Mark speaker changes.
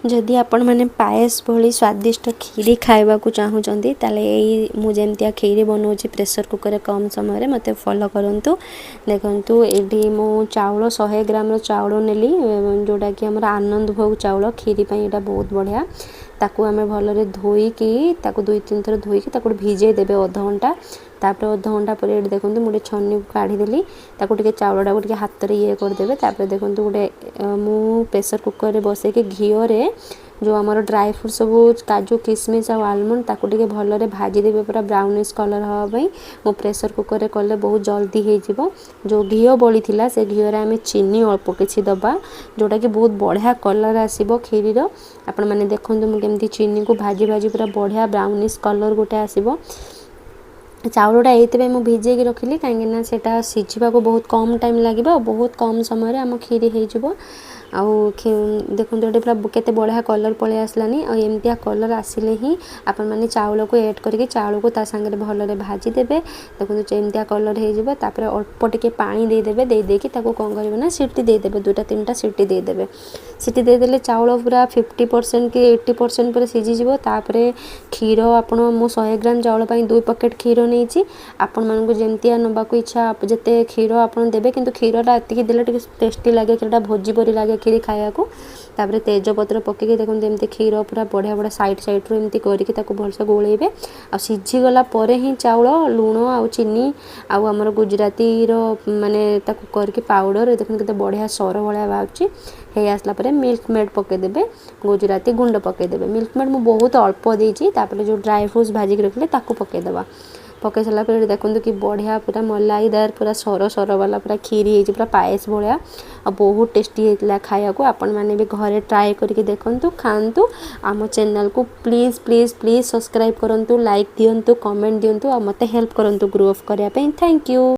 Speaker 1: जदि आपण मैंने पायस भली स्वादिष्ट खीरी खावा चाहूँगी ताले यही मुझे खीरी बनाऊँगी प्रेसर कुकर कम समय मत फॉलो करूँ। देखु ये मु चाउल 100 ग्राम चाउल नेली जोटा कि आम आनंद भोग चाउल खीरी यहाँ बहुत बढ़िया ताकू आम भल धोईकी 2-3 थर धोईकी भिजे देवे अध घंटा तापर अध घंटा पर ये देखो मुझे छन्नी काढ़ीदेली टे चाउलटा को हाथ में ये करदे तापर देखो गोटे मु प्रेसर कुकर में बसैक घीओरे जो आमर ड्राई फ्रूट सब काजू किशमिश और आलमंड ताकू टे भल भाजीदेवी पूरा ब्राउनिश कलर हाँपाई मो प्रेसर कुकर में कले बहुत जल्दी हो जो घीओ बड़ी थी से घीओ आम चीनी अल्प किसी दबा जोटा कि बहुत बढ़िया कलर आसो खीरीर आपण मैंने देखो मुझे चीनी को भाजी भाजी पूरा बढ़िया ब्राउनिश कलर गोटे आसो चाउलटा ये मुझे भिजेक रखिली कहीं सेटा सीझा को बहुत कम टाइम लगे बहुत कम समय आम खीरी हो देखो ये पूरा केते बढ़िया कलर पलि आसलानी और एमतिया कलर आसिले ही आपण मैंने चाउल को ऐड करके चाउल को सांगे भल भाजी देवे देखो एमतिया कलर होपर अल्प टिके पानी देदेवे देदेकी कौन करेंगे सीटी देदेवे 2-3टा सीटी देदेवे सीटी देदेले चाउल पूरा 50% कि 80% पर सीझीज क्षीर आपण मु 100 ग्राम चाउल 2 पैकेट क्षीर नहीं आपण मानक जमतिया नबाक इच्छा जिते क्षीर आप देवे कि क्षीरटा एति देले टेस्टी लगे क्षीरटा भोजी परी लगे खीरी खाया को तापर तेजपत्र पकईकि देखो एमती क्षीर पूरा बढ़िया बढ़िया साइड साइड रू एमती करके भलसे गोलेबे आ सीझीगला ही चाउल लुण आ चीनी आमर गुजराती माने करके पाउडर देखो केते बढ़िया सर भाया बाहर हे आसला मिल्क मेड पकईदेवे गुजराती गुंड पकईदेवे मिल्क मेड मुझे बहुत अल्प देती जो ड्राई फ्रूट्स भाजिक रखिले पकईदेवा पकई सारा देखो कि बढ़िया पूरा मलाईदार पूरा सर सर वाला पूरा खीरी पूरा पायस भाया और बहुत टेस्टी होता खाया को आपण मैंने भी घरे ट्राए करके देखु खातु आम चैनल को प्लीज़ प्लीज़ प्लीज़ सब्सक्राइब करूँ लाइक दिंतु कमेंट दिंतु और मत हेल्प करूँ ग्रो अप करने। Thank you.